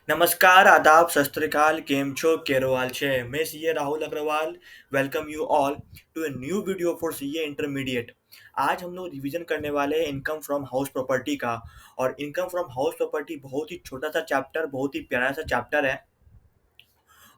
नमस्कार, आदाब, सत श्री अकाल, केम छो, केरो हाल छे? मैं CA Rahul Agarwal welcome you all to a new video for CA intermediate. आज हम लोग रिवीजन करने वाले हैं इनकम फ्रॉम हाउस प्रॉपर्टी का। और इनकम फ्रॉम हाउस प्रॉपर्टी बहुत ही छोटा सा चैप्टर, बहुत ही प्यारा सा चैप्टर है।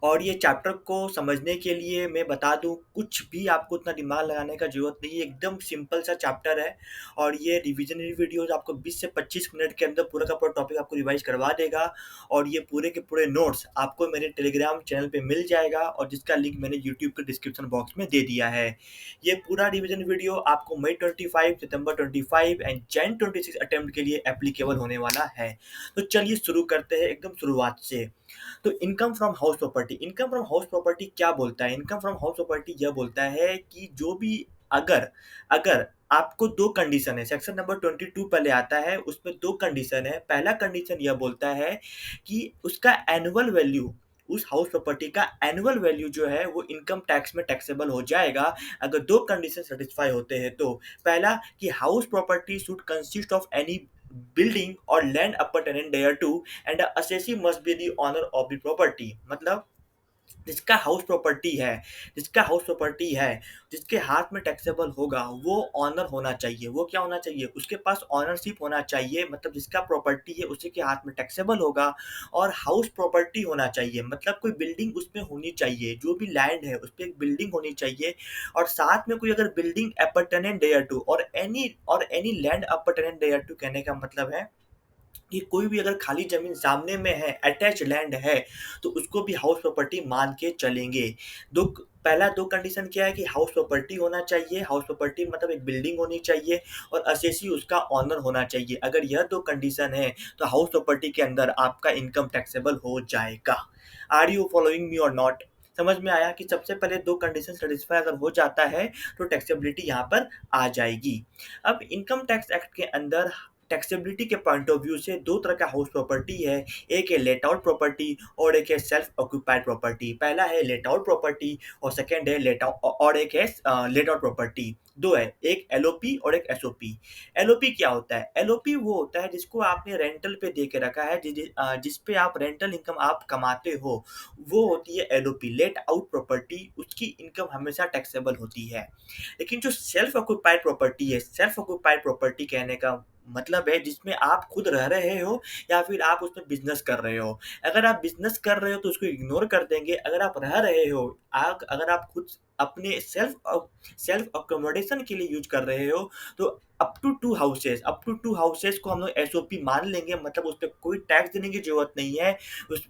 और ये चैप्टर को समझने के लिए मैं बता दूँ, कुछ भी आपको उतना दिमाग लगाने का ज़रूरत नहीं है, एकदम सिंपल सा चैप्टर है। और ये रिविज़नरी वीडियोज़ आपको 20 से 25 मिनट के अंदर पूरा का पूरा टॉपिक आपको रिवाइज़ करवा देगा। और ये पूरे के पूरे नोट्स आपको मेरे टेलीग्राम चैनल पे मिल जाएगा, और जिसका लिंक मैंने यूट्यूब के डिस्क्रिप्शन बॉक्स में दे दिया है। ये पूरा रिविज़न वीडियो आपको मई 25, सितंबर 25 एंड जैन 26 अटेम्प्ट के लिए एप्लीकेबल होने वाला है। तो चलिए शुरू करते हैं एकदम शुरुआत से। तो इनकम फ्रॉम हाउस प्रॉपर्टी क्या बोलता है? इनकम फ्रॉम हाउस प्रॉपर्टी यह बोलता है कि जो भी अगर अगर आपको दो कंडीशन है, सेक्शन नंबर 22 पहले आता है, उसमें दो कंडीशन है। पहला कंडीशन यह बोलता है कि उसका एनुअल वैल्यू, उस हाउस प्रॉपर्टी का एनुअल वैल्यू जो है वो इनकम टैक्स में टैक्सेबल हो जाएगा अगर दो कंडीशन सेटिस्फाई होते हैं तो। पहला कि house property should consist of any building or land appertaining thereto and the assessee must be the owner of the property। मतलब जिसका हाउस प्रॉपर्टी है, जिसके हाथ में टैक्सेबल होगा वो ऑनर होना चाहिए। वो क्या होना चाहिए? उसके पास ऑनरशिप होना चाहिए, मतलब जिसका प्रॉपर्टी है उसी के हाथ में टैक्सेबल होगा। और हाउस प्रॉपर्टी होना चाहिए, मतलब कोई बिल्डिंग उसमें होनी चाहिए, जो भी लैंड है उस पे एक बिल्डिंग होनी चाहिए। और साथ में कोई अगर बिल्डिंग अपर्टेनेंट देयर टू और एनी लैंड अपर्टेनेंट देयर टू, कहने का मतलब है कि कोई भी अगर खाली ज़मीन सामने में है, अटैच लैंड है, तो उसको भी हाउस प्रॉपर्टी मान के चलेंगे। दो पहला दो कंडीशन क्या है कि हाउस प्रॉपर्टी होना चाहिए, हाउस प्रॉपर्टी मतलब एक बिल्डिंग होनी चाहिए, और असेसी उसका ऑनर होना चाहिए। अगर यह दो कंडीशन है तो हाउस प्रॉपर्टी के अंदर आपका इनकम टैक्सेबल हो जाएगा। आर यू फॉलोइंग मी और नॉट? समझ में आया कि सबसे पहले दो कंडीशन सेटिस्फाई अगर हो जाता है तो टैक्सेबिलिटी यहाँ पर आ जाएगी। अब इनकम टैक्स एक्ट के अंदर टैक्सेबिलिटी के पॉइंट ऑफ व्यू से दो तरह का हाउस प्रॉपर्टी है। एक है लेट आउट प्रॉपर्टी और एक है सेल्फ ऑक्यूपाइड प्रॉपर्टी। पहला है लेट आउट प्रॉपर्टी और सेकंड है लेट आउट, और एक है लेट आउट प्रॉपर्टी। दो है, एक एलओपी और एक एसओपी। एलओपी क्या होता है? एलओपी वो होता है जिसको आपने रेंटल पे दे के रखा है, जिस पे आप रेंटल इनकम आप कमाते हो, वो होती है एलओपी, लेट आउट प्रॉपर्टी। उसकी इनकम हमेशा टैक्सेबल होती है। लेकिन जो सेल्फ ऑक्यूपाइड प्रॉपर्टी है, सेल्फ ऑक्यूपाइड प्रॉपर्टी कहने का मतलब है जिसमें आप खुद रह रहे हो या फिर आप उसमें बिजनेस कर रहे हो। अगर आप बिजनेस कर रहे हो तो उसको इग्नोर कर देंगे। अगर आप रह रहे हो, अगर आप खुद अपने सेल्फ अकोमोडेशन के लिए यूज कर रहे हो, तो अप टू टू हाउसेस को हम लोग एसओपी मान लेंगे। मतलब उस पर कोई टैक्स देने की जरूरत नहीं है।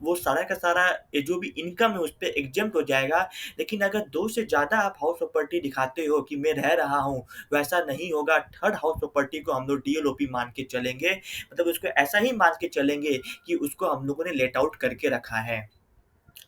वो सारा का सारा ये जो भी इनकम है उस पर एग्जेम्प्ट हो जाएगा। लेकिन अगर दो से ज़्यादा आप हाउस प्रॉपर्टी दिखाते हो कि मैं रह रहा हूँ, वैसा नहीं होगा। थर्ड हाउस प्रॉपर्टी को हम लोग डीएलओपी मान के चलेंगे, मतलब उसको ऐसा ही मान के चलेंगे कि उसको हम लोगों ने लेट आउट करके रखा है।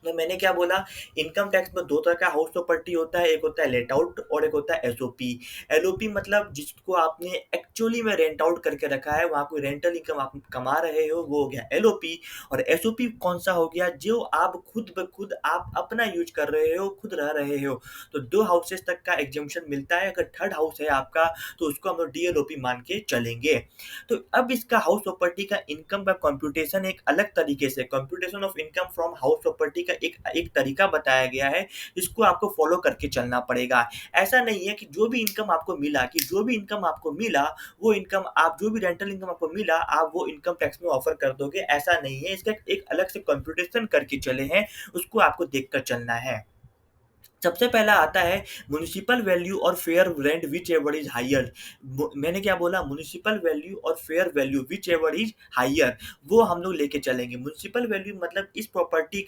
तो मैंने क्या बोला? इनकम टैक्स में दो तरह का हाउस प्रॉपर्टी होता है, एक होता है लेट आउट और एक होता है एसओपी। एलओपी मतलब जिसको आपने एक्चुअली में रेंट आउट करके रखा है, वहाँ कोई रेंटल इनकम आप कमा रहे हो, वो हो गया एलओपी। और एसओपी कौन सा हो गया? जो आप खुद ब खुद आप अपना यूज कर रहे हो, खुद रह रहे हो। तो दो हाउसेस तक का एग्जेम्पशन मिलता है। अगर थर्ड हाउस है आपका तो उसको हम लोग डीएलओपी मान के चलेंगे। तो अब इसका हाउस प्रॉपर्टी का इनकम का कंप्यूटेशन एक अलग तरीके से, computation of income from house property का एक एक तरीका बताया गया है, जिसको आपको फॉलो करके चलना पड़ेगा। ऐसा नहीं है कि जो भी इनकम आपको मिला, वो इनकम आप जो भी रेंटल इनकम आपको मिला, आप वो इनकम टैक्स में ऑफर कर दोगे, ऐसा नहीं है। इसका एक अलग से कंप्यूटेशन करके चले हैं, उसको आपको देखकर चलना है। सबसे पहला आता है म्युनिसिपल वैल्यू और fair rent whichever is higher. मैंने क्या बोला? म्युनिसिपल वैल्यू और fair value whichever is higher, वो हम लोग लेके चलेंगे। म्युनिसिपल वैल्यू मतलब इस प्रॉपर्टी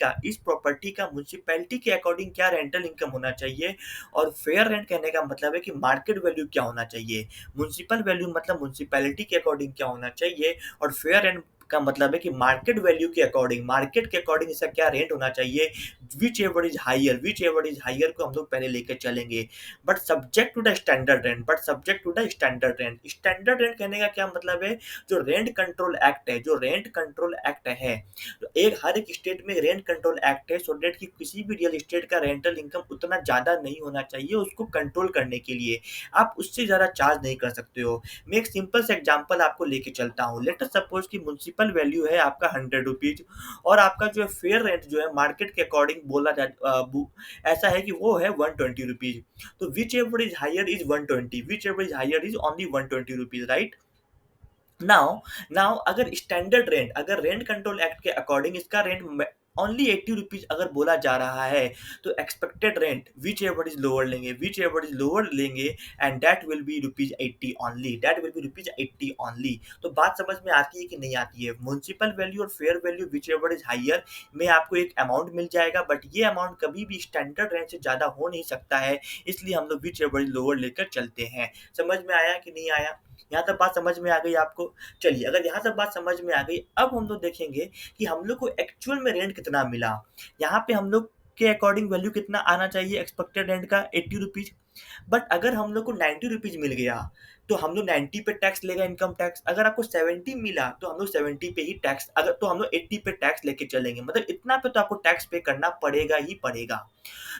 का म्युनिसिपैलिटी के अकॉर्डिंग क्या रेंटल इनकम होना चाहिए। और फेयर रेंट कहने का मतलब है कि मार्केट वैल्यू क्या होना चाहिए। म्युनिसिपल वैल्यू मतलब म्युनिसिपैलिटी के अकॉर्डिंग क्या होना चाहिए, और फेयर रेंट का मतलब है कि मार्केट वैल्यू के अकॉर्डिंग, मार्केट के अकॉर्डिंग इसका क्या रेंट होना चाहिए। विच एवर इज हायर को हम लोग पहले लेके चलेंगे। But subject to the standard rent standard rent कहने का क्या मतलब है? जो रेंट कंट्रोल एक्ट है, तो एक हर एक स्टेट में रेंट कंट्रोल एक्ट है, सो दैट कि किसी भी रियल एस्टेट का रेंटल इनकम उतना ज़्यादा नहीं होना चाहिए। उसको कंट्रोल करने के लिए आप उससे ज़्यादा चार्ज नहीं कर सकते हो। मैं एक सिंपल सा एग्जांपल आपको लेके चलता हूँ। लेट अस सपोज कि म्युनिसिपल म्युनिसिपल वैल्यू है आपका 100 रुपीज, और आपका जो है फेयर रेंट जो है मार्केट के अकॉर्डिंग बोला ऐसा है कि वो है 120 रुपीज। तो whichever is higher is 120, whichever is higher is only 120 rupees, right. Now now अगर स्टैंडर्ड रेंट, अगर रेंट कंट्रोल एक्ट के अकॉर्डिंग इसका रेंट ओनली 80 रुपीज अगर बोला जा रहा है, तो expected rent whichever is lower लेंगे, विच एवर इज लोअर लेंगे, and that will be rupees 80 only, that will be rupees 80 only. तो बात समझ में आती है कि नहीं आती है। म्युनिसिपल वैल्यू और fair value whichever is higher में आपको एक अमाउंट मिल जाएगा, बट ये अमाउंट कभी भी स्टैंडर्ड रेंट से ज्यादा हो नहीं सकता है, इसलिए हम लोग विच एवर इज लोअर लेकर चलते हैं। समझ में आया कि नहीं आया? यहाँ तक बात समझ में आ गई आपको? चलिए, अगर यहाँ तक बात समझ में आ गई, अब हम लोग देखेंगे कि हम लोग को एक्चुअल में रेंट कितना मिला। यहाँ पे हम लोग के अकॉर्डिंग वैल्यू कितना आना चाहिए एक्सपेक्टेड रेंट का, 80 रुपीज। बट अगर हम लोग को 90 रुपीज मिल गया, तो हम लोग 90 पे टैक्स लेगा, इनकम टैक्स। अगर आपको 70 मिला, तो हम लोग 70 पे ही टैक्स, अगर तो हम लोग 80 पे टैक्स लेके चलेंगे, मतलब इतना पे तो आपको टैक्स पे करना पड़ेगा ही पड़ेगा।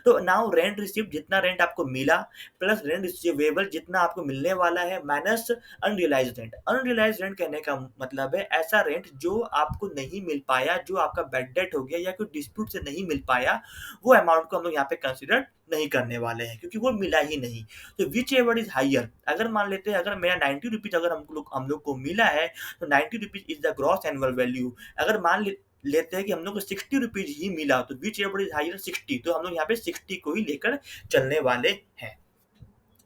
तो नाउ रेंट रिसीव, जितना रेंट आपको मिला प्लस रेंट रिसीवेबल जितना आपको मिलने वाला है, minus unrealised rent. Unrealised rent कहने का मतलब है ऐसा रेंट जो आपको नहीं मिल पाया, जो आपका बैड डेट हो गया या कोई डिस्प्यूट से नहीं मिल पाया, वो अमाउंट को हम लोग यहाँ पे कंसिडर नहीं करने वाले हैं, क्योंकि वो मिला ही नहीं। तो विच एवर इज हाइयर, अगर मान लेते हैं अगर मेरा 90 रुपीज अगर हम लोग को मिला है, तो 90 rupees is the gross annual value. अगर लेते हैं कि हम लोग को 60 रुपीज ही मिला, तो विच एवर इज हाइयर 60, तो हम लोग यहाँ पे 60 को ही लेकर चलने वाले हैं।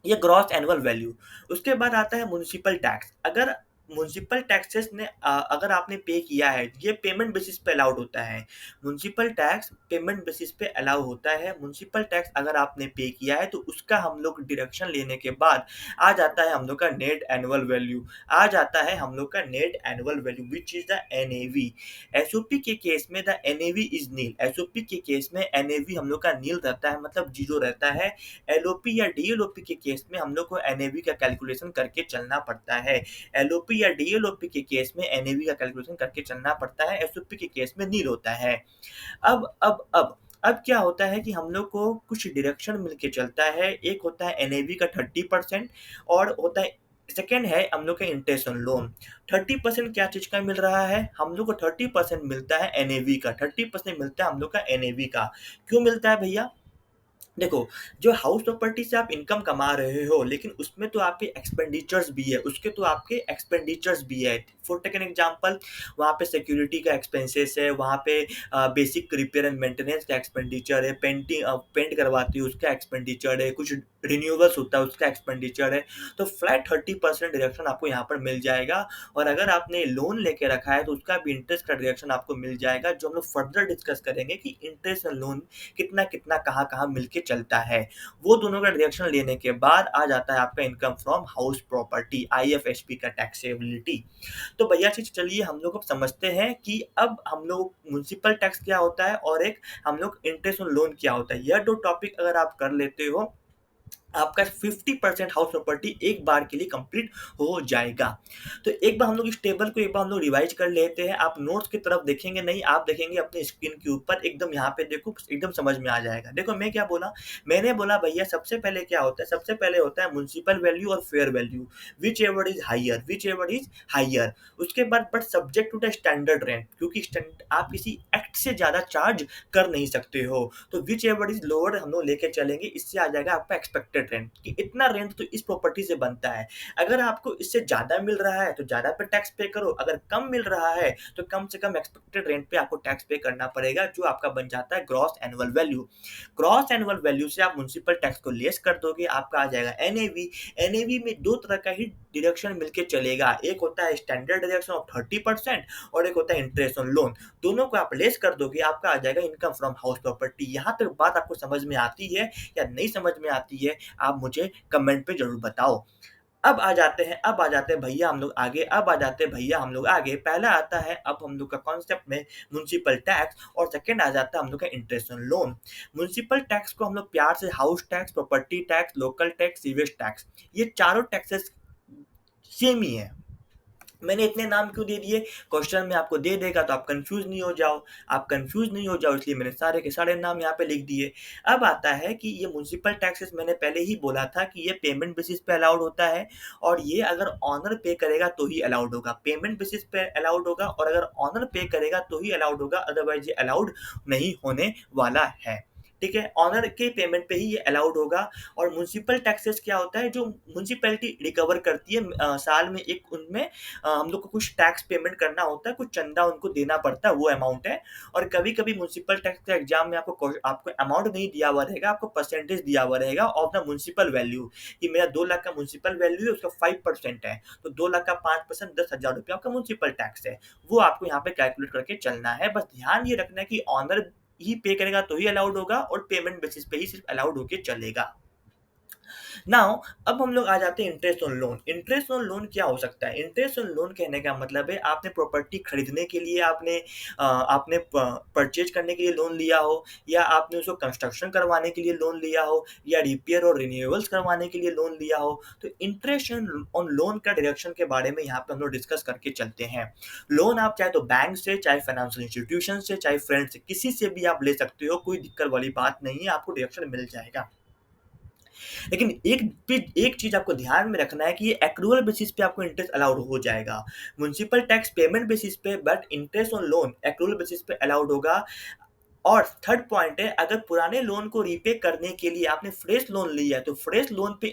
ये ग्रॉस एनुअल वैल्यू। उसके बाद आता है म्युनिसिपल टैक्स। अगर म्युनिसिपल टैक्सेस ने अगर आपने पे किया है, ये पेमेंट बेसिस पे अलाउड होता है। म्युनिसिपल टैक्स पेमेंट बेसिस पे अलाउ होता है। म्युनिसिपल टैक्स अगर आपने पे किया है, तो उसका हम लोग डिडक्शन लेने के बाद आ जाता है हम लोग का नेट एनुअल वैल्यू, आ जाता है हम लोग का net annual value which is the NAV. SOP के केस में the NAV is nil. SOP के केस में एनएवी हम लोग का नील रहता है, मतलब जीरो रहता है। एलओपी या डीएलओपी के केस में हम लोग को एनएवी का कैलकुलेशन करके चलना पड़ता है। एलओपी या डीएलओपी के केस में एनएवी का कैलकुलेशन करके चलना पड़ता है। एसओपी के केस में नील होता है। अब क्या होता है कि हम लोग को कुछ डिडक्शन मिलके चलता है। एक होता है एनएवी का 30%, और होता है सेकेंड है हम लोग का इंटरेस्ट ऑन लोन। 30% क्या चीज का मिल रहा है? हम लोग को 30% मिलता है एनएवी का, 30% मिलता है हम लोग का एनएवी का। क्यों मिलता है भैया? देखो, जो हाउस प्रॉपर्टी से आप इनकम कमा रहे हो, लेकिन उसमें तो आपके एक्सपेंडिचर्स भी है, उसके तो आपके एक्सपेंडिचर्स भी है। फॉर टेक एन एग्जांपल, वहाँ पे सिक्योरिटी का एक्सपेंसेस है, वहाँ पे बेसिक रिपेयर एंड मेंटेनेंस का एक्सपेंडिचर है, पेंट करवाती है उसका एक्सपेंडिचर है, कुछ रिन्यूअल्स होता है उसका एक्सपेंडिचर है। तो फ्लैट 30% डिडक्शन आपको यहाँ पर मिल जाएगा। और अगर आपने लोन लेके रखा है, तो उसका भी इंटरेस्ट का डिडक्शन आपको मिल जाएगा, जो हम लोग फर्दर डिस्कस करेंगे कि इंटरेस्ट और लोन कितना कितना कहाँ कहाँ मिलके चलता है। वो दोनों का डिडक्शन लेने के बाद आ जाता है आपका इनकम फ्रॉम हाउस प्रॉपर्टी, आईएफएसपी का टैक्सेबिलिटी। तो भैया चलिए हम लोग अब समझते हैं कि अब हम लोग म्युनिसिपल टैक्स क्या होता है, और एक हम लोग इंटरेस्ट ऑन लोन क्या होता है। यह दो टॉपिक अगर आप कर लेते हो, आपका 50% हाउस प्रॉपर्टी एक बार के लिए कंप्लीट हो जाएगा। तो एक बार हम लोग इस टेबल को एक बार हम लोग रिवाइज कर लेते हैं। आप नोट्स की तरफ देखेंगे नहीं, आप देखेंगे अपने स्क्रीन के ऊपर, एकदम यहाँ पे देखो, एकदम समझ में आ जाएगा। देखो मैं क्या बोला, मैंने बोला भैया सबसे पहले क्या होता है, सबसे पहले होता है म्युनिसिपल वैल्यू और fair value, whichever is higher, whichever is higher. उसके बाद but subject to the standard rent, क्योंकि आप किसी एक्ट से ज्यादा चार्ज कर नहीं सकते हो। तो विच एवर इज लोअर हम लोग लेके चलेंगे, इससे आ जाएगा आपका एक्सपेक्टेड रेंट, कि इतना रेंट तो इस प्रॉपर्टी से बनता है। अगर आपको इससे ज्यादा मिल रहा है, तो ज्यादा पे टैक्स पे करो। अगर कम मिल रहा है, तो कम से कम एक्सपेक्टेड रेंट पे आपको टैक्स पे करना पड़ेगा, जो आपका बन जाता है gross annual value. Gross annual value से आप म्युनिसिपल टैक्स को लेस कर दोगे, आपका आ जाएगा एनएवी। एनएवी में दो तरह का ही डिडक्शन मिलके चलेगा, एक होता है स्टैंडर्ड डिडक्शन ऑफ 30%, और एक होता है इंटरेस्ट ऑन लोन। दोनों को आप लेस कर दोगे, आपका आ जाएगा इनकम फ्रॉम हाउस प्रॉपर्टी। यहाँ तक बात आपको समझ में आती है या नहीं समझ में आती है, आप मुझे कमेंट पे जरूर बताओ। अब आ जाते हैं भैया हम लोग आगे, पहला आता है अब हम लोग का कॉन्सेप्ट में म्युनिसिपल टैक्स, और सेकंड आ जाता है हम लोग का interest on loan. Municipal tax को हम लोग प्यार से house tax, property tax, local tax, sewage tax, ये चारों टैक्सेस सेम ही है। मैंने इतने नाम क्यों दे दिए? क्वेश्चन में आपको दे देगा तो आप कन्फ्यूज़ नहीं हो जाओ। आप कन्फ्यूज़ नहीं हो जाओ इसलिए मैंने सारे के सारे नाम यहाँ पे लिख दिए। अब आता है कि ये म्युनिसिपल टैक्सेस मैंने पहले ही बोला था कि ये पेमेंट बेसिस पे अलाउड होता है और ये अगर ओनर पे करेगा तो ही अलाउड होगा। पेमेंट बेसिस पे अलाउड होगा और अगर ओनर पे करेगा तो ही अलाउड होगा, अदरवाइज़ ये अलाउड नहीं होने वाला है। ठीक है? ओनर के पेमेंट पे ही ये अलाउड होगा। और म्युनिसिपल टैक्सेस क्या होता है? जो म्युनिसिपैलिटी रिकवर करती है साल में एक उनमें हम लोग को कुछ टैक्स पेमेंट करना होता है, कुछ चंदा उनको देना पड़ता है, वो अमाउंट है। और कभी-कभी म्युनिसिपल टैक्स के एग्ज़ाम में आपको अमाउंट नहीं दिया हुआ रहेगा, आपको परसेंटेज दिया हुआ रहेगा ऑफ द म्युनिसिपल वैल्यू कि मेरा 2 लाख का म्युनिसिपल वैल्यू है, उसका 5% है। तो 2 लाख का 5% ₹10,000 आपका म्युनिसिपल टैक्स है। वो आपको यहाँ पे कैलकुलेट करके चलना है। बस ध्यान ये रखना है कि ओनर ही पे करेगा तो ही अलाउड होगा और पेमेंट बेसिस पे ही सिर्फ अलाउड होके चलेगा। नाउ अब हम लोग आ जाते हैं interest on loan. Interest on loan क्या हो सकता है? इंटरेस्ट ऑन लोन कहने का मतलब है आपने प्रॉपर्टी खरीदने के लिए आपने परचेज करने के लिए लोन लिया हो या आपने उसको कंस्ट्रक्शन करवाने के लिए लोन लिया हो या रिपेयर और रिन्यूएबल्स करवाने के लिए लोन लिया हो। तो इंटरेस्ट ऑन लोन का डायरेक्शन के बारे में यहाँ पे हम लोग डिस्कस करके चलते हैं। लोन आप चाहे तो बैंक से, चाहे फाइनेंशियल इंस्टीट्यूशन से, चाहे फ्रेंड से, किसी से भी आप ले सकते हो, कोई दिक्कत वाली बात नहीं है, आपको डायरेक्शन मिल जाएगा। लेकिन एक चीज़ आपको ध्यान में रखना है कि ये एक्रूअल बेसिस पे आपको इंटरेस्ट अलाउड हो जाएगा। म्युनिसिपल टैक्स पेमेंट बेसिस पे, but interest on loan accrual basis पे अलाउड होगा। और थर्ड पॉइंट है, अगर पुराने लोन को रीपे करने के लिए आपने फ्रेश लोन लिया है तो फ्रेश लोन में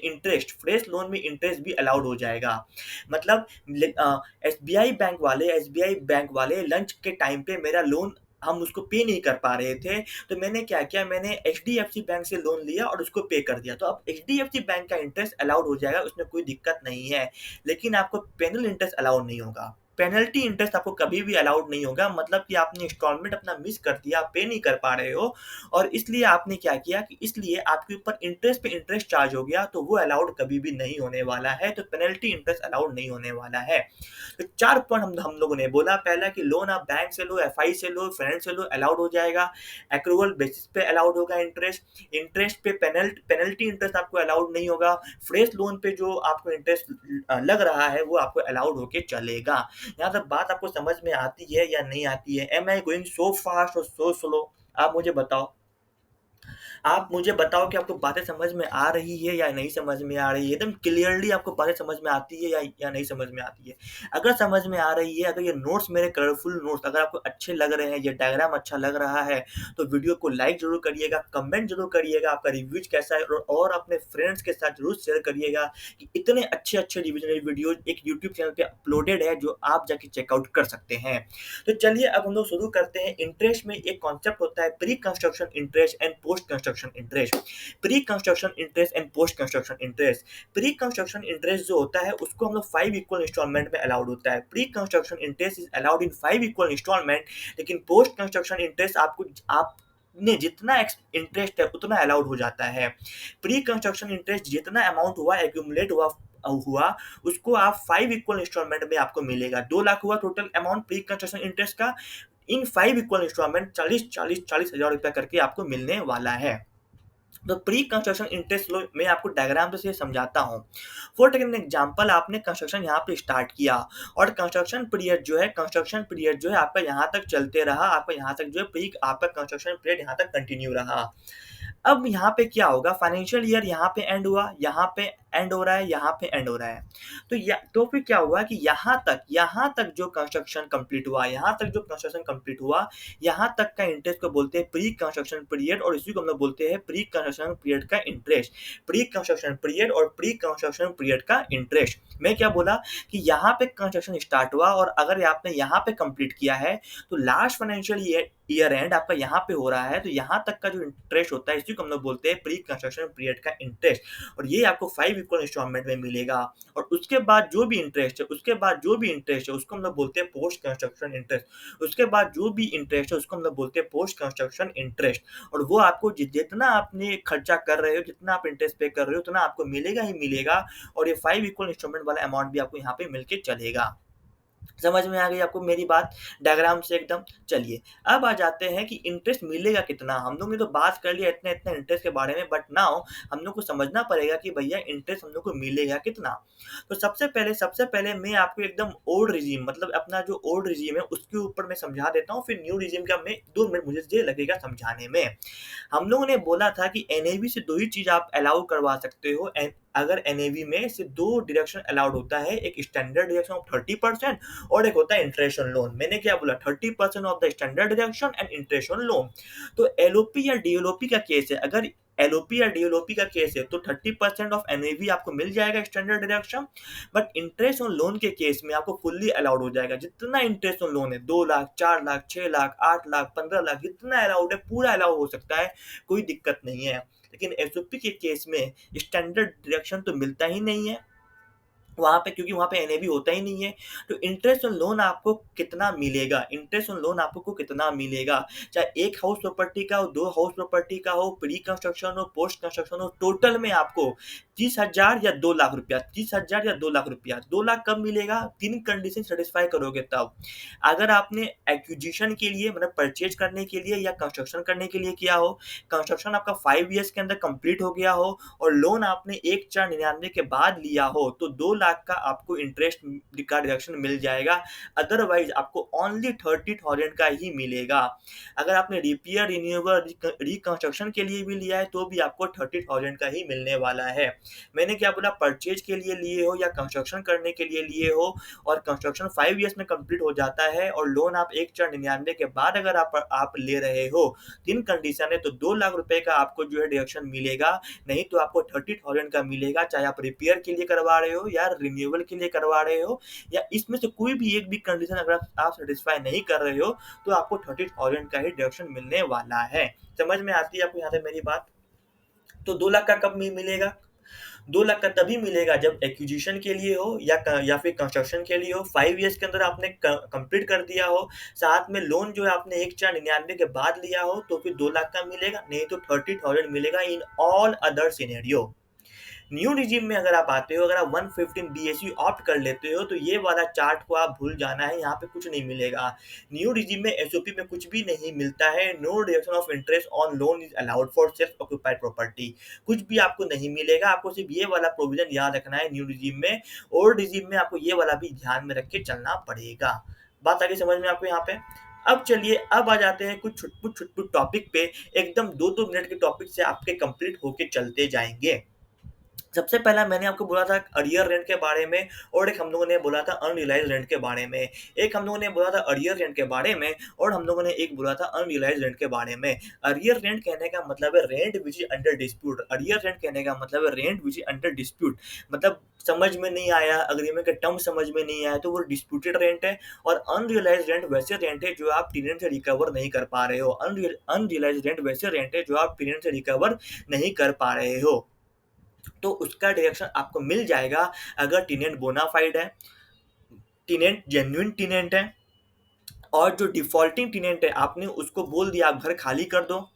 इंटरेस्ट भी अलाउड हो जाएगा। मतलब एसबीआई बैंक वाले लंच के टाइम पे मेरा लोन हम उसको पे नहीं कर पा रहे थे, तो मैंने क्या किया, मैंने एचडीएफसी बैंक से लोन लिया और उसको पे कर दिया। तो अब एचडीएफसी बैंक का इंटरेस्ट अलाउड हो जाएगा, उसमें कोई दिक्कत नहीं है। लेकिन आपको पेनल इंटरेस्ट अलाउड नहीं होगा। पेनल्टी इंटरेस्ट आपको कभी भी अलाउड नहीं होगा, मतलब कि आपने इंस्टॉलमेंट अपना मिस कर दिया, आप पे नहीं कर पा रहे हो और इसलिए आपने क्या किया कि इसलिए आपके ऊपर इंटरेस्ट पे इंटरेस्ट चार्ज हो गया, तो वो अलाउड कभी भी नहीं होने वाला है। तो पेनल्टी इंटरेस्ट अलाउड नहीं होने वाला है। तो 4 पॉइंट हम लोगों ने बोला। पहला कि लोन आप बैंक से लो, एफआई से लो, फ्रेंड से लो, अलाउड हो जाएगा। एक्रूवल बेसिस पे अलाउड होगा इंटरेस्ट पे पेनल्टी इंटरेस्ट आपको अलाउड नहीं होगा। फ्रेश लोन पे जो आपको इंटरेस्ट लग रहा है वो आपको अलाउड होके चलेगा। यहाँ तक बात आपको समझ में आती है या नहीं आती है? Am I going so fast और सो स्लो? आप मुझे बताओ। आप मुझे बताओ कि आपको बातें समझ में आ रही है या नहीं समझ में आ रही है? एकदम क्लियरली आपको बातें समझ में आती है या नहीं समझ में आती है? अगर समझ में आ रही है, अगर ये नोट्स मेरे कलरफुल नोट्स अगर आपको अच्छे लग रहे हैं, ये डायग्राम अच्छा लग रहा है, तो वीडियो को लाइक ज़रूर करिएगा, कमेंट ज़रूर करिएगा, आपका रिव्यूज़ कैसा है और अपने फ्रेंड्स के साथ ज़रूर शेयर करिएगा कि इतने अच्छे-अच्छे रिविज़नरी वीडियोज़ एक यूट्यूब चैनल पे अपलोडेड है, जो आप जाके चेकआउट कर सकते हैं। तो चलिए अब हम लोग शुरू करते हैं। इंटरेस्ट में एक कॉन्सेप्ट होता है pre construction interest and post construction interest. Pre construction interest and post construction interest. Pre construction interest जो होता है उसको हम लोग 5 इक्वल इंस्टॉलमेंट में अलाउड होता है। Pre construction interest is allowed in 5 equal installment, लेकिन पोस्ट कंस्ट्रक्शन इंटरेस्ट आपने जितना इंटरेस्ट है उतना अलाउड हो जाता है। प्री कंस्ट्रक्शन इंटरेस्ट जितना अमाउंट हुआ एक्यूमुलेट हुआ उसको आप 5 इक्वल इंस्टॉलमेंट में आपको मिलेगा। 2 लाख हुआ total amount pre construction interest का। इन 5 इक्वल इंस्टॉलमेंट 40 हजार रुपया करके आपको मिलने वाला है। तो प्री कंस्ट्रक्शन इंटरेस्ट लो मैं आपको डायग्राम से समझाता हूँ। फॉर टेक एन एग्जांपल, आपने कंस्ट्रक्शन यहाँ पे स्टार्ट किया और कंस्ट्रक्शन पीरियड जो है आपका यहाँ तक चलते रहा, आपका यहाँ तक जो है आपका कंस्ट्रक्शन पीरियड यहाँ तक कंटिन्यू रहा। अब यहाँ पे क्या होगा, फाइनेंशियल ईयर यहाँ पे एंड हुआ, यहाँ पे एंड हो रहा है, यहाँ पे एंड हो रहा है। तो फिर क्या हुआ कि यहाँ तक जो कंस्ट्रक्शन कंप्लीट हुआ, यहाँ तक का इंटरेस्ट को बोलते हैं प्री कंस्ट्रक्शन पीरियड और इसी को हम लोग बोलते हैं प्री कंस्ट्रक्शन पीरियड का इंटरेस्ट। प्री कंस्ट्रक्शन पीरियड और प्री कंस्ट्रक्शन पीरियड का इंटरेस्ट। मैं क्या बोला कि यहाँ पे कंस्ट्रक्शन स्टार्ट हुआ और अगर आपने यहाँ पे कंप्लीट किया है तो लास्ट फाइनेंशियल ईयर एंड आपका यहाँ पे हो रहा है, तो यहाँ तक का जो इंटरेस्ट होता है इसी को हम लोग बोलते हैं प्री कंस्ट्रक्शन पीरियड का इंटरेस्ट और ये आपको 5 इक्वल इंस्टॉलमेंट में मिलेगा। और उसके बाद जो भी इंटरेस्ट है उसको हम लोग बोलते हैं पोस्ट कंस्ट्रक्शन इंटरेस्ट। उसके बाद जो भी इंटरेस्ट है उसको हम लोग बोलते हैं पोस्ट कंस्ट्रक्शन इंटरेस्ट। और वो आपको जितना आपने खर्चा कर रहे हो, जितना आप इंटरेस्ट पे कर रहे हो उतना आपको मिलेगा ही मिलेगा और ये 5 इक्वल इंस्टॉलमेंट वाला अमाउंट भी आपको यहाँ पे मिलके चलेगा। समझ में आ गई आपको मेरी बात डायग्राम से एकदम? चलिए, अब आ जाते हैं कि इंटरेस्ट मिलेगा कितना? हम लोग ने तो बात कर लिया इतना-इतना इंटरेस्ट के बारे में, बट नाउ हम लोग को समझना पड़ेगा कि भैया इंटरेस्ट हम लोग को मिलेगा कितना? तो सबसे पहले मैं आपको एकदम ओल्ड रिजीम मतलब अपना जो ओल्ड रिजीम है उसके ऊपर मैं समझा देता हूँ, फिर न्यू रिजीम का मैं 2 मिनट मुझे लगेगा समझाने में। हम लोगों ने बोला था कि एनएवी से 2 ही चीज़ आप अलाउ करवा सकते हो अगर एनएवी में सिर्फ 2 डिडक्शन अलाउड होता है, एक स्टैंडर्ड डिडक्शन ऑफ 30% और एक होता है इंटरेस्ट ऑन लोन। मैंने क्या बोला 30% of the standard deduction and interest on loan. तो एलओपी या डीएलओपी का केस है, अगर एलओपी या डीएलओपी का केस है तो 30% ऑफ एनएवी आपको मिल जाएगा standard deduction, but interest on loan के केस में आपको फुल्ली अलाउड हो जाएगा। जितना इंटरेस्ट ऑन लोन है 2 लाख, 4 लाख, 6 लाख, 8 लाख, 15 लाख जितना अलाउड है पूरा अलाउ हो सकता है, कोई दिक्कत नहीं है। लेकिन एसओपी के केस में स्टैंडर्ड डिडक्शन तो मिलता ही नहीं है वहाँ पे, क्योंकि वहाँ पे एनएबी होता ही नहीं है। तो इंटरेस्ट ऑन लोन आपको कितना मिलेगा? इंटरेस्ट ऑन लोन आपको कितना मिलेगा? चाहे 1 हाउस प्रॉपर्टी का हो, 2 हाउस प्रॉपर्टी का हो, प्री कंस्ट्रक्शन हो, पोस्ट कंस्ट्रक्शन हो, टोटल में आपको 30,000 या 2 लाख रुपया, 30,000 या 2 लाख रुपया। 2 लाख कब मिलेगा? 3 कंडीशन सैटिस्फाई करोगे तब। अगर आपने एक्विजिशन के लिए मतलब परचेज करने के लिए या कंस्ट्रक्शन करने के लिए किया हो, कंस्ट्रक्शन आपका 5 ईयर्स के अंदर कंप्लीट हो गया हो और लोन आपने 1/4/99 के बाद लिया हो, तो 2 लाख का आपको इंटरेस्ट का डिडक्शन मिल जाएगा। अदरवाइज आपको ओनली 30,000 का ही मिलेगा। अगर आपने रिपेयर, रिन्यूअल, रिकंस्ट्रक्शन के लिए भी लिया है तो भी आपको 30,000 का ही मिलने वाला है। मैंने क्या बोला, परचेज के लिए लिए हो या कंस्ट्रक्शन करने के लिए लिए हो और कंस्ट्रक्शन 5 ईयर्स में कंप्लीट हो जाता है और लोन आप 1/99 के बाद अगर आप ले रहे हो, 3 कंडीशन है, तो 2 लाख रुपए का आपको जो है डिडक्शन मिलेगा, नहीं तो आपको 30,000 का मिलेगा, चाहे आप रिपेयर के लिए करवा रहे हो या रिन्यूअल के लिए करवा रहे हो, या इसमें से कोई भी एक भी कंडीशन अगर आप सेटिस्फाई नहीं कर रहे हो तो आपको 30,000 का ही डिडक्शन मिलने वाला है। समझ में आती है आपको यहाँ तक मेरी बात? तो 2 लाख का कब मिलेगा? 2 लाख का तभी मिलेगा जब एक्विजिशन के लिए हो या फिर कंस्ट्रक्शन के लिए हो, 5 ईयर्स के अंदर आपने कंप्लीट कर दिया हो, साथ में लोन जो है आपने 1/99 के बाद लिया हो, तो फिर 2 लाख का मिलेगा, नहीं तो 30,000 मिलेगा in all other scenario. New regime में अगर आप आते हो, अगर आप 115 बीएसयू ऑप्ट कर लेते हो, तो ये वाला चार्ट को आप भूल जाना है, यहाँ पे कुछ नहीं मिलेगा। न्यू रिजीम में एसओपी में कुछ भी नहीं मिलता है। No reduction of interest on loan is allowed for self occupied property. कुछ भी आपको नहीं मिलेगा, आपको सिर्फ ये वाला प्रोविजन याद रखना है न्यू रिजीम में। ओल्ड रिजीम में आपको ये वाला भी ध्यान में रख के चलना पड़ेगा। बात आगे समझ में आपको यहाँ पे? अब चलिए, अब आ जाते हैं कुछ छुटपुट टॉपिक पे, एकदम 2-2 मिनट के टॉपिक से आपके कंप्लीट होके चलते जाएंगे। सबसे पहला मैंने आपको बोला था अर्लियर रेंट के बारे में और एक हम लोगों ने बोला था अनरियलाइज्ड रेंट के बारे में। एक हम लोगों ने बोला था अर्लियर रेंट के बारे में और हम लोगों ने एक बोला था अनरियलाइज्ड रेंट के बारे में। अर्लियर रेंट कहने का मतलब है rent which is under dispute. Earlier rent कहने का मतलब है rent which is under dispute, मतलब समझ में नहीं आया, अग्रीमेंट का टर्म समझ में नहीं आया तो वो डिस्प्यूटेड रेंट है। और अनरियलाइज्ड रेंट वैसे रेंट है जो आप टेनेंट से रिकवर नहीं कर पा रहे हो। अनरियलाइज्ड रेंट वैसे रेंट है जो आप टेनेंट से रिकवर नहीं कर पा रहे हो, तो उसका डिडक्शन आपको मिल जाएगा अगर टेनेंट बोनाफाइड है, टेनेंट जेन्युइन टेनेंट है, और जो डिफॉल्टिंग टेनेंट है आपने उसको बोल दिया आप घर खाली कर दो,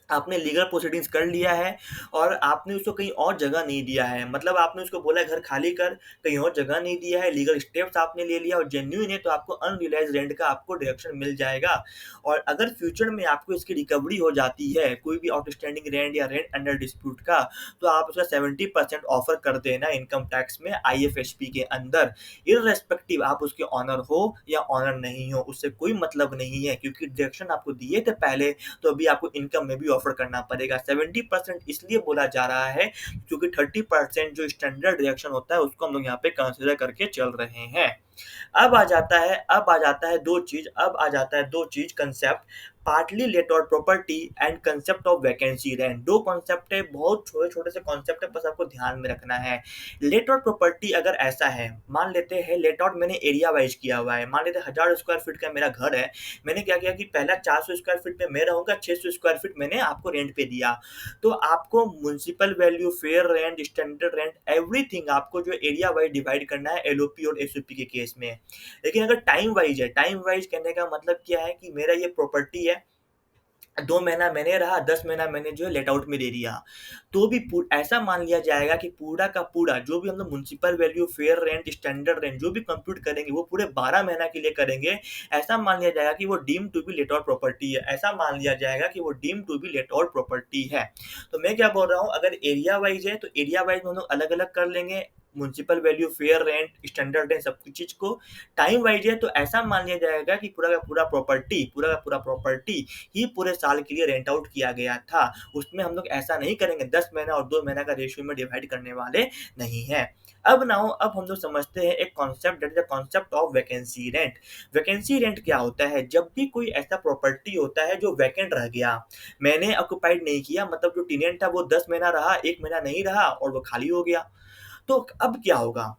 आपने लीगल प्रोसीडिंग्स कर लिया है और आपने उसको कहीं और जगह नहीं दिया है, मतलब आपने उसको बोला घर खाली कर, कहीं और जगह नहीं दिया है, लीगल स्टेप्स आपने ले लिया और जेन्युइन है, तो आपको अनरियलाइज्ड रेंट का आपको डिडक्शन मिल जाएगा। और अगर फ्यूचर में आपको इसकी रिकवरी हो जाती है कोई भी आउटस्टैंडिंग रेंट या रेंट अंडर डिस्प्यूट का, तो आप उसका 70% ऑफर कर देना इनकम टैक्स में आईएफएसपी के अंदर, इररेस्पेक्टिव आप उसके ऑनर हो या ऑनर नहीं हो, उससे कोई मतलब नहीं है, क्योंकि डिडक्शन आपको दिए थे पहले, तो अभी आपको इनकम में भी ऑफर करना पड़ेगा। 70% इसलिए बोला जा रहा है क्योंकि 30% जो स्टैंडर्ड रिएक्शन होता है उसको हम लोग यहाँ पे कंसिडर करके चल रहे हैं। अब आ जाता है दो चीज concept, partly late out property and concept of vacancy rent. दो कॉन्सेप्ट है, बहुत छोटे छोटे से कॉन्सेप्ट है, बस आपको ध्यान में रखना है। लेट आउट प्रॉपर्टी अगर ऐसा है, मान लेते हैं लेट आउट मैंने एरिया वाइज किया हुआ है, मान लेते हैं 1000 स्क्वायर फीट का मेरा घर है, मैंने क्या किया कि पहला 400 स्क्वायर फीट में मैं रहूंगा, 600 स्क्वायर फीट मैंने आपको रेंट पे दिया, तो आपको municipal value, fair rent, standard rent, everything आपको जो एरिया वाइज डिवाइड करना है एलओपी और एसओपी के केस में। लेकिन अगर टाइम वाइज है, टाइम वाइज कहने का मतलब क्या है कि मेरा ये प्रॉपर्टी है, 2 महीना मैंने रहा, 10 महीना मैंने जो है लेट आउट में दे दिया। तो भी ऐसा मान लिया जाएगा कि पूरा का पूरा जो भी हम लोग municipal value, fair rent, standard rent जो भी कंप्यूट करेंगे वो पूरे 12 महीना के लिए करेंगे। ऐसा मान लिया जाएगा कि वो deemed to be let out property है। ऐसा मान लिया जाएगा कि वो deemed to be let out property है। तो मैं क्या बोल रहा हूँ, अगर एरिया वाइज़ है तो एरिया वाइज़ हम लोग अलग-अलग कर लेंगे, municipal value, fair rent, standard rent सब कुछ चीज़ को। टाइम वाइज़ है तो ऐसा मान लिया जाएगा कि पूरा का पूरा प्रॉपर्टी ही पूरे साल के लिए रेंट आउट किया गया था। उसमें हम लोग ऐसा नहीं करेंगे, 10 महीना और 2 महीना का रेशियो में डिवाइड करने वाले नहीं हैं। अब हम लोग समझते हैं एक concept, that is the concept of vacancy rent. Vacancy rent क्या होता है? जब भी कोई ऐसा प्रॉपर्टी होता है जो वैकेंट रह गया, मैंने ऑक्युपाइड नहीं किया, मतलब जो टेनेंट था वो 10 महीना रहा, 1 महीना नहीं रहा और वो खाली हो गया। तो अब क्या होगा?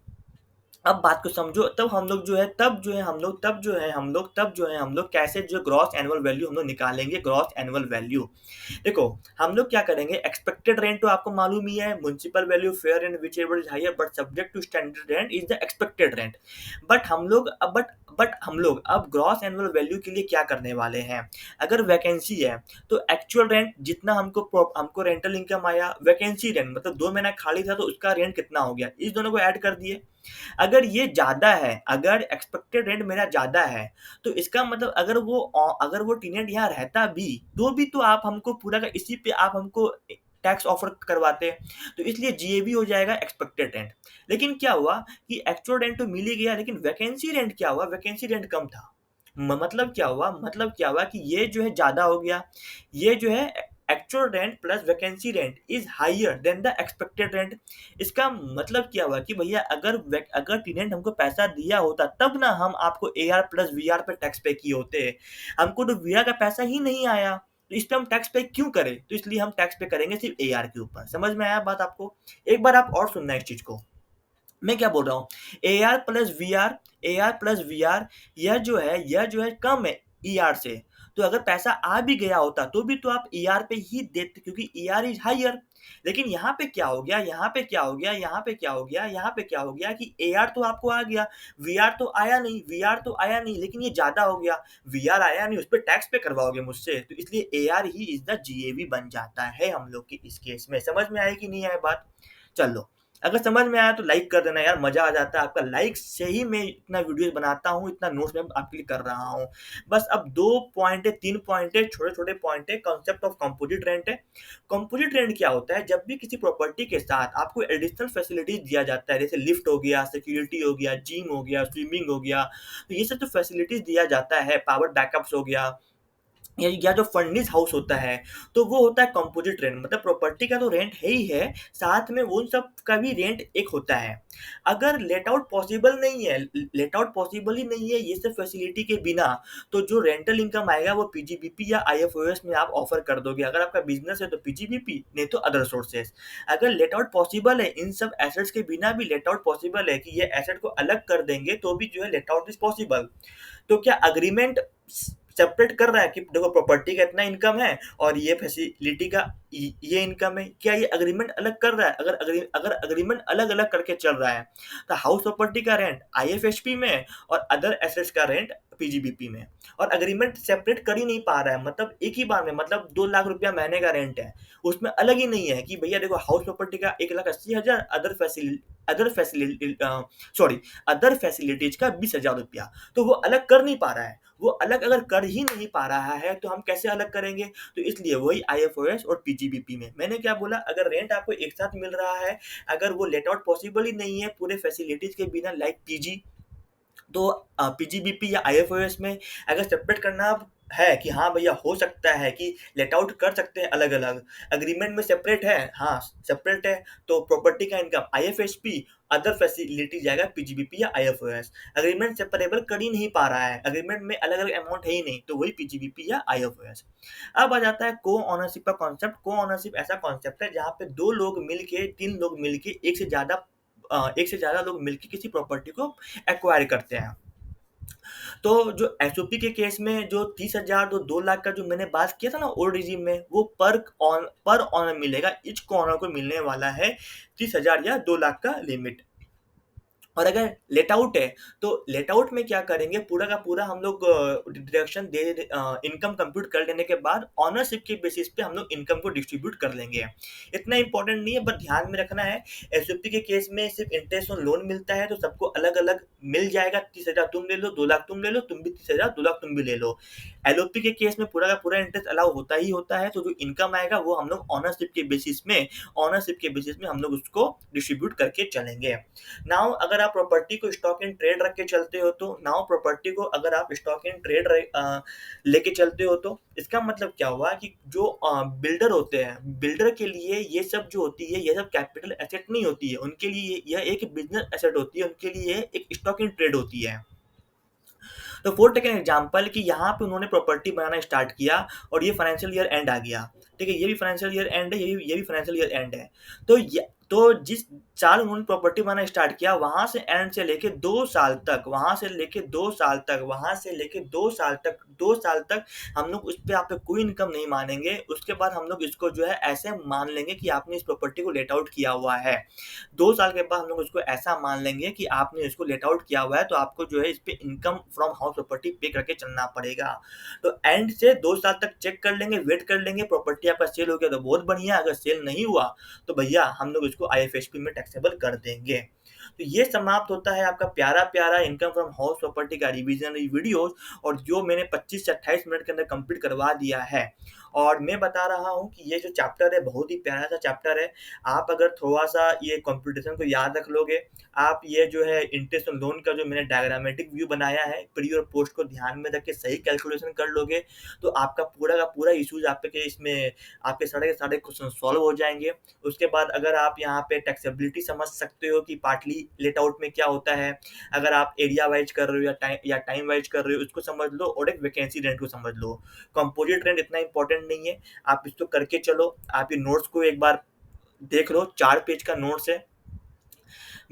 अब बात को समझो, तब जो है हम लोग कैसे जो ग्रॉस एनुअल वैल्यू हम लोग निकालेंगे, ग्रॉस एनुअल वैल्यू। देखो, हम लोग क्या करेंगे, एक्सपेक्टेड रेंट तो आपको मालूम ही है, municipal value, fair rent, whichever is higher but subject to standard rent is the expected rent. But हम लोग अब ग्रॉस एनुअल वैल्यू के लिए क्या करने वाले हैं? अगर वैकेंसी है तो एक्चुअल रेंट जितना हमको रेंटल इनकम आया, वैकेंसी रेंट मतलब 2 महीना खाली था तो उसका रेंट कितना हो गया, इस दोनों को ऐड कर दिए। अगर ये ज़्यादा है, अगर एक्सपेक्टेड रेंट मेरा ज़्यादा है, तो इसका मतलब अगर वो टेनेंट यहाँ रहता भी, तो भी तो आप हमको पूरा का इसी पे आप हमको टैक्स ऑफर करवाते। तो इसलिए जीएबी हो जाएगा एक्सपेक्टेड रेंट। लेकिन क्या हुआ कि एक्चुअल रेंट तो मिल ही गया, लेकिन वैकेंसी रेंट क्या हुआ? वैकेंसी रेंट कम था। मतलब क्या हुआ कि ये जो है ज़्यादा हो गया। ये जो है actual rent plus vacancy rent is higher than the expected rent. इसका मतलब क्या हुआ कि भैया अगर टेनेंट हमको पैसा दिया होता तब ना हम आपको एआर प्लस वीआर पे टैक्स पे किए होते। हमको तो वीआर का पैसा ही नहीं आया, तो इस पे हम टैक्स पे क्यों करें? तो इसलिए हम टैक्स पे करेंगे सिर्फ एआर के ऊपर। समझ में आया बात आपको? एक बार आप और सुनना इस चीज़ को। मैं क्या बोल रहा हूँ, A R plus V R यह जो है कम है ई आर से। तो अगर पैसा आ भी गया होता तो भी तो आप ई आर पे ही देते, क्योंकि ई आर इज हायर। लेकिन यहाँ पे क्या हो गया, यहाँ पे क्या हो गया कि ए आर तो आपको आ गया, वी आर तो आया नहीं, लेकिन ये ज्यादा हो गया। वी आर आया नहीं, उस पर टैक्स पे करवाओगे मुझसे, तो इसलिए ए आर ही is the G A V बन जाता है हम लोग की इस केस में। समझ में आए कि नहीं आए बात? चलो, अगर समझ में आया तो लाइक कर देना यार, मज़ा आ जाता है आपका लाइक से ही मैं इतना वीडियोस बनाता हूँ, इतना नोट्स मैं आपके लिए कर रहा हूँ। बस अब 2 पॉइंट है, 3 पॉइंट है, छोटे-छोटे पॉइंट है, कॉन्सेप्ट ऑफ कंपोजिट रेंट है। कंपोजिट रेंट क्या होता है? जब भी किसी प्रॉपर्टी के साथ आपको एडिशनल फैसिलिटीज़ दिया जाता है, जैसे लिफ्ट हो गया, सिक्योरिटी हो गया, जिम हो गया, स्विमिंग हो गया, तो ये सब जो फैसिलिटीज़ दिया जाता है, पावर बैकअप्स हो गया, या जो फर्निश हाउस होता है, तो वो होता है कंपोजिट रेंट। मतलब प्रॉपर्टी का तो रेंट है ही है, साथ में उन सब का भी रेंट एक होता है। अगर लेट आउट पॉसिबल ही नहीं है ये सब फैसिलिटी के बिना, तो जो रेंटल इनकम आएगा वो पीजीबीपी या आईएफओएस में आप ऑफर कर दोगे। अगर आपका बिजनेस है तो पीजीबीपी, नहीं तो अदर सोर्सेस। अगर लेट आउट पॉसिबल है, इन सब एसेट्स के बिना भी लेट आउट पॉसिबल है कि ये एसेट को अलग कर देंगे तो भी जो है लेट आउट इज पॉसिबल। तो क्या अग्रीमेंट सेपरेट कर रहा है कि देखो प्रॉपर्टी का इतना इनकम है और ये फैसिलिटी का ये इनकम है? क्या ये अग्रीमेंट अलग कर रहा है? अगर अग्रीमेंट अलग अलग करके चल रहा है, तो हाउस प्रॉपर्टी का रेंट आईएफएसपी में और अदर एसेट्स का रेंट पीजीबीपी में, और अग्रीमेंट सेपरेट कर ही नहीं पा रहा है। मतलब एक ही बार में, मतलब 2 लाख रुपया महीने का रेंट है, उसमें अलग ही नहीं है कि भैया देखो हाउस प्रॉपर्टी का 1,80,000, अदर फैसिलिटीज का 20,000 रुपया, तो वो अलग कर नहीं पा रहा है। वो अलग अगर कर ही नहीं पा रहा है तो हम कैसे अलग करेंगे? तो इसलिए वही आईएफओएस और पीजीबीपी में। मैंने क्या बोला, अगर रेंट आपको एक साथ मिल रहा है, अगर वो लेट आउट पॉसिबल ही नहीं है पूरे फैसिलिटीज के बिना, लाइक पीजी, तो पीजीबीपी या आईएफओएस में अगर सेपरेट करना है कि हाँ भैया हो सकता है कि लेट आउट कर सकते हैं अलग अलग, अग्रीमेंट में सेपरेट है, हाँ सेपरेट है, तो प्रॉपर्टी का इनकम आईएफएसपी, अदर फैसिलिटी जाएगा पीजीबीपी या आईएफओएस। अग्रीमेंट सेपरेबल कर ही नहीं पा रहा है, अग्रीमेंट में अलग अलग अमाउंट है ही नहीं, तो वही पीजीबीपी या आईएफओएस। अब आ जाता है को ऑनरशिप का कॉन्सेप्ट। को ऑनरशिप ऐसा कॉन्सेप्ट है जहाँ पे 2 लोग मिलके, 3 लोग मिलके, एक से ज्यादा लोग मिलके किसी प्रॉपर्टी को एक्वायर करते हैं। तो जो एसओपी के केस में जो 30,000 तो 2 लाख का जो मैंने बात किया था ना ओल्ड रिजीम में, वो पर ऑनर मिलेगा, ईच कॉर्नर को मिलने वाला है 30,000 या 2 लाख का लिमिट। और अगर लेट आउट है, तो लेट आउट में क्या करेंगे, पूरा का पूरा हम लोग डिडक्शन दे इनकम कंप्यूट कर लेने के बाद ओनरशिप के बेसिस पे हम लोग इनकम को डिस्ट्रीब्यूट कर लेंगे। इतना इंपॉर्टेंट नहीं है, बट ध्यान में रखना है। एसओपी के केस में सिर्फ इंटरेस्ट ऑन लोन मिलता है, तो सबको अलग अलग मिल जाएगा। 30,000 तुम ले लो, 2 लाख तुम ले लो, तुम भी 30,000, 2 लाख तुम भी ले लो। एलओपी के केस में पूरा का पूरा इंटरेस्ट अलाउ होता ही होता है, तो जो इनकम आएगा वो हम लोग ऑनरशिप के बेसिस में हम लोग उसको डिस्ट्रीब्यूट करके चलेंगे। नाउ अगर आप प्रॉपर्टी को स्टॉक इन ट्रेड रख के चलते हो, तो नाउ प्रॉपर्टी को अगर आप स्टॉक इन ट्रेड लेके चलते हो, तो इसका मतलब क्या हुआ कि जो बिल्डर होते हैं, बिल्डर के लिए ये सब जो होती है, ये सब कैपिटल एसेट नहीं होती है, उनके लिए यह एक बिजनेस एसेट होती है, उनके लिए एक स्टॉक इन ट्रेड होती है। तो फॉर टेक एन एग्जाम्पल कि यहाँ पे उन्होंने प्रॉपर्टी बनाना स्टार्ट किया और ये फाइनेंशियल ईयर एंड आ गया, ठीक है, ये भी फाइनेंशियल ईयर एंड है, ये भी फाइनेंशियल ईयर एंड है। तो जिस साल उन्होंने प्रॉपर्टी बनाना स्टार्ट किया, वहां से एंड से लेके 2 साल तक, दो साल तक हम लोग उस पे आप पे कोई इनकम नहीं मानेंगे। उसके बाद हम लोग इसको जो है ऐसे मान लेंगे कि आपने इस प्रॉपर्टी को लेट आउट किया हुआ है। 2 साल के बाद हम लोग उसको ऐसा मान लेंगे कि आपने इसको लेट आउट किया हुआ है, तो आपको जो है इस पे इनकम फ्रॉम हाउस प्रॉपर्टी पे करके चलना पड़ेगा। तो एंड से 2 साल तक चेक कर लेंगे, वेट कर लेंगे, प्रॉपर्टी आपका सेल हो गया तो बहुत बढ़िया, अगर सेल नहीं हुआ तो भैया हम लोग इसको आईएफएसपी में टैक्सेबल कर देंगे। तो ये समाप्त होता है आपका प्यारा प्यारा इनकम फ्रॉम हाउस प्रॉपर्टी का रिवीजन वीडियोस, और जो मैंने 25 से 28 मिनट के अंदर कंप्लीट करवा दिया है। और मैं बता रहा हूँ कि ये जो चैप्टर है बहुत ही प्यारा सा चैप्टर है। आप अगर थोड़ा सा ये कंप्यूटेशन को याद रख लोगे, आप ये जो है इंटरेस्ट ऑन लोन का जो मैंने डायग्रामेटिक व्यू बनाया है, प्री और पोस्ट को ध्यान में रख के सही कैलकुलेशन कर लोगे, तो आपका पूरा का पूरा इश्यूज आपके इसमें आपके सारे के सारे क्वेश्चन सॉल्व हो जाएंगे। उसके बाद अगर आप यहाँ पे टैक्सेबिलिटी समझ सकते हो कि पार्टली लेट आउट में क्या होता है, अगर आप एरिया वाइज कर रहे हो या टाइम वाइज कर रहे हो, उसको समझ लो, और एक वैकेंसी रेंट को समझ लो। कंपोजिट रेंट इतना इंपॉर्टेंट नहीं है, आप इसको करके चलो। आप ये नोट्स को एक बार देख लो, 4 पेज का नोट्स है,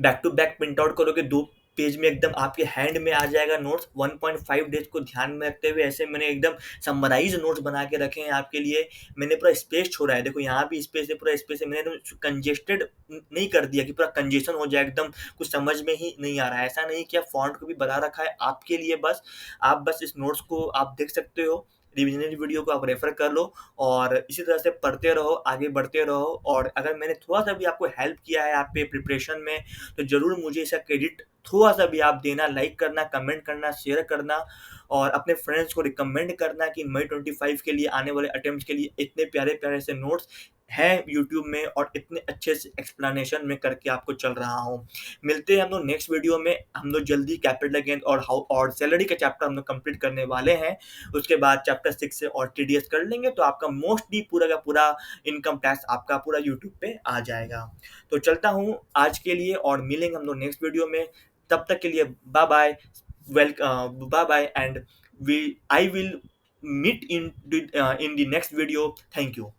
back to back print out करोगे, 2 पेज में एकदम आपके हैंड में आ जाएगा नोट्स। 1.5 डेज को ध्यान में रखते हुए ऐसे मैंने एकदम समराइज नोट्स बना के रखे हैं आपके लिए। मैंने पूरा स्पेस छोड़ा है, देखो यहाँ भी स्पेस है, पूरा स्पेस है, मैंने एकदम कंजेस्टेड नहीं कर दिया कि पूरा कंजेशन हो जाए, एकदम कुछ समझ में ही नहीं आ रहा है, ऐसा नहीं किया। फॉन्ट को भी बढ़ा रखा है आपके लिए, बस आप बस इस नोट्स को आप देख सकते हो, रिविजन वीडियो को आप रेफर कर लो, और इसी तरह से पढ़ते रहो, आगे बढ़ते रहो। और अगर मैंने थोड़ा सा भी आपको हेल्प किया है आपके प्रिपरेशन में, तो ज़रूर मुझे इसका क्रेडिट थोड़ा सा भी आप देना, लाइक करना, कमेंट करना, शेयर करना, और अपने फ्रेंड्स को रिकमेंड करना कि मई 25 के लिए आने वाले अटेम्प्ट के लिए इतने प्यारे प्यारे से नोट्स हैं यूट्यूब में, और इतने अच्छे से एक्सप्लेनेशन में करके आपको चल रहा हूँ। मिलते हैं हम लोग नेक्स्ट वीडियो में। हम लोग जल्दी कैपिटल गेन और सैलरी का चैप्टर हम लोग कंप्लीट करने वाले हैं। उसके बाद चैप्टर 6 से और टीडीएस कर लेंगे, तो आपका मोस्टली पूरा का पूरा इनकम टैक्स आपका पूरा यूट्यूब पे आ जाएगा। तो चलता हूँ आज के लिए, और मिलेंगे हम लोग नेक्स्ट वीडियो में। तब तक के लिए bye bye, bye bye, and we I will meet in the next video. Thank you.